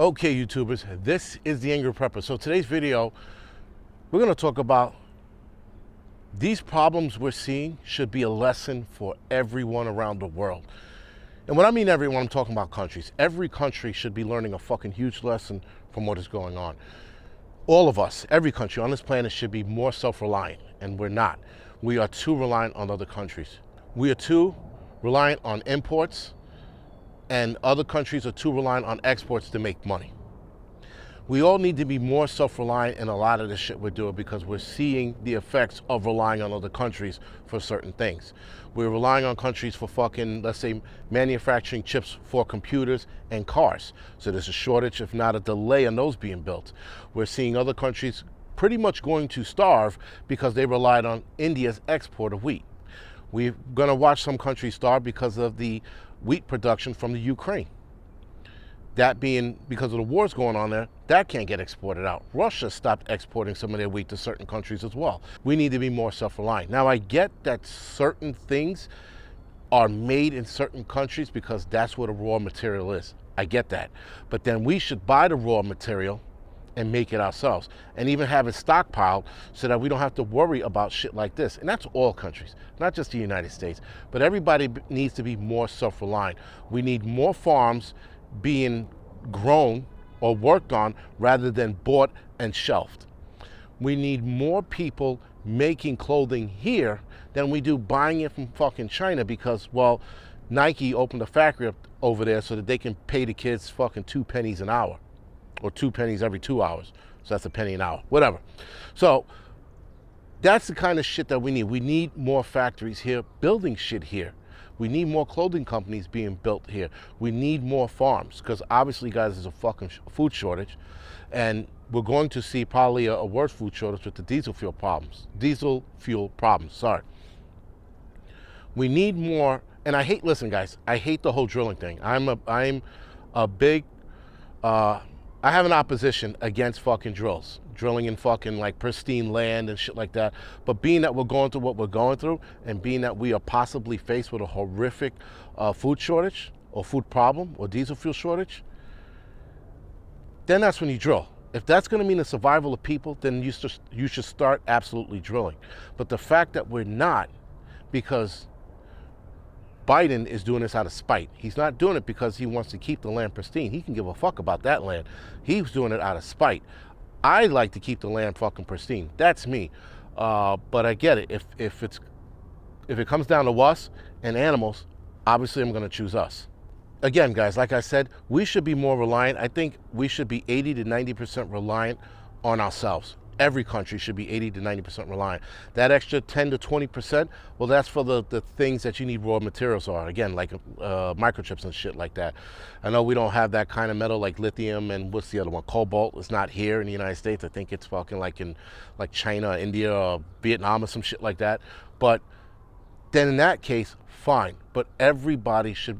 Okay, YouTubers, this is the Angryprepper. So today's video, we're going to talk about these problems we're seeing should be a lesson for everyone around the world. And when I mean everyone, I'm talking about countries. Every country should be learning a fucking huge lesson from what is going on. All of us, every country on this planet should be more self-reliant, and we're not. We are too reliant on other countries. We are too reliant on imports, and other countries are too reliant on exports to make money. We all need to be more self-reliant in a lot of the shit we're doing because we're seeing the effects of relying on other countries for certain things. We're relying on countries for fucking, let's say, manufacturing chips for computers and cars. So there's a shortage, if not a delay, on those being built. We're seeing other countries pretty much going to starve because they relied on India's export of wheat. We're going to watch some countries starve because of the wheat production from the Ukraine. That being because of the wars going on there, that can't get exported out. Russia stopped exporting some of their wheat to certain countries as well. We need to be more self-reliant. Now, I get that certain things are made in certain countries because that's where the raw material is. I get that. But then we should buy the raw material and make it ourselves, and even have it stockpiled so that we don't have to worry about shit like this. And that's all countries, not just the United States, but everybody needs to be more self-reliant. We need more farms being grown or worked on rather than bought and shelved. We need more people making clothing here than we do buying it from fucking China because, well, Nike opened a factory up over there so that they can pay the kids fucking 2 pennies an hour. Or 2 pennies every 2 hours. So that's a penny an hour, whatever. So that's the kind of shit that we need. We need more factories here building shit here. We need more clothing companies being built here. We need more farms because obviously, guys, there's a fucking food shortage. And we're going to see probably a worse food shortage with the diesel fuel problems. Sorry. We need more. And I hate, listen, guys, I hate the whole drilling thing. I'm a big, I have an opposition against fucking drilling in fucking like pristine land and shit like that. But being that we're going through what we're going through and being that we are possibly faced with a horrific food shortage or food problem or diesel fuel shortage, then that's when you drill. If that's going to mean the survival of people, then you should start absolutely drilling. But the fact that we're not, because Biden is doing this out of spite. He's not doing it because he wants to keep the land pristine. He can give a fuck about that land. He's doing it out of spite. I like to keep the land fucking pristine. That's me. But I get it. If it comes down to us and animals, obviously I'm going to choose us. Again, guys, like I said, we should be more reliant. I think we should be 80 to 90% reliant on ourselves. Every country should be 80 to 90% reliant. That extra 10 to 20%, well, that's for the things that you need raw materials on. Again, like microchips and shit like that. I know we don't have that kind of metal like lithium and what's the other one? Cobalt. It's not here in the United States. I think it's fucking like in like China, or India, or Vietnam or some shit like that. But then in that case, fine. But everybody should.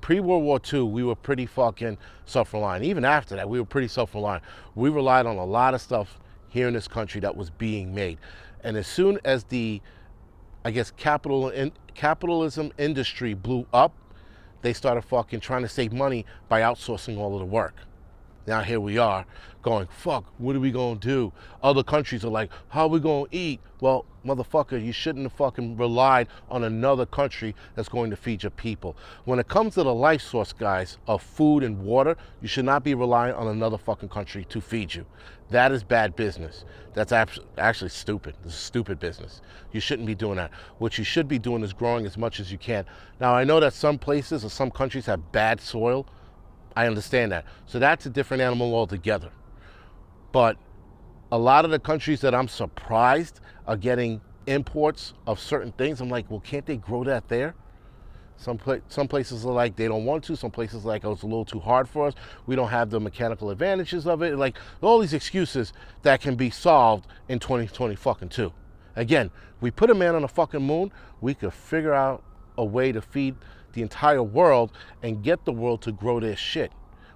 Pre-World War II, we were pretty fucking self-reliant. Even after that, we were pretty self-reliant. We relied on a lot of stuff here in this country that was being made. And as soon as the, I guess, capitalism industry blew up, they started fucking trying to save money by outsourcing all of the work. Now here we are going, fuck, what are we going to do? Other countries are like, how are we going to eat? Well, motherfucker, you shouldn't have fucking relied on another country that's going to feed your people. When it comes to the life source, guys, of food and water, you should not be relying on another fucking country to feed you. That is bad business. That's actually stupid. This is stupid business. You shouldn't be doing that. What you should be doing is growing as much as you can. Now, I know that some places or some countries have bad soil. I understand that. So that's a different animal altogether. But a lot of the countries that I'm surprised are getting imports of certain things. I'm like, well, can't they grow that there? Some places are like, they don't want to. Some places are like, oh, it's a little too hard for us. We don't have the mechanical advantages of it. Like, all these excuses that can be solved in 2022. Again, we put a man on the fucking moon, we could figure out a way to feed the entire world and get the world to grow their shit.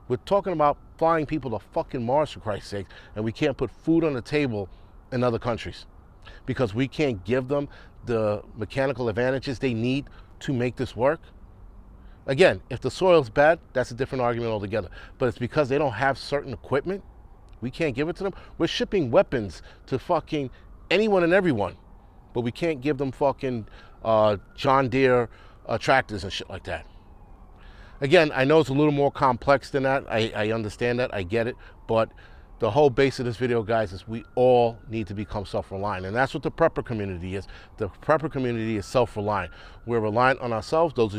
We're talking about flying people to fucking Mars, for Christ's sake, and we can't put food on the table in other countries because we can't give them the mechanical advantages they need to make this work. Again, if the soil's bad, that's a different argument altogether. But it's because they don't have certain equipment, we can't give it to them. We're shipping weapons to fucking anyone and everyone, but we can't give them fucking John Deere tractors and shit like that. Again, I know it's a little more complex than that. I understand that, I get it, but the whole base of this video, guys, is we all need to become self-reliant. And that's what the prepper community is. The prepper community is self-reliant. We're reliant on ourselves. Those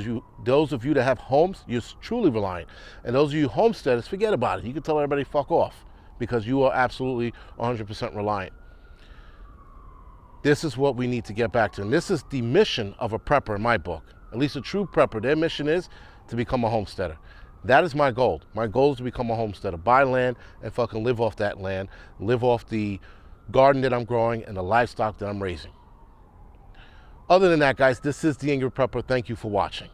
of you that have homes, you're truly reliant. And those of you homesteaders, forget about it. You can tell everybody fuck off because you are absolutely 100% reliant. This is what we need to get back to. And this is the mission of a prepper in my book. At least a true prepper, their mission is to become a homesteader. That is my goal. My goal is to become a homesteader, buy land and fucking live off that land, live off the garden that I'm growing and the livestock that I'm raising. Other than that, guys, this is the Angry Prepper. Thank you for watching.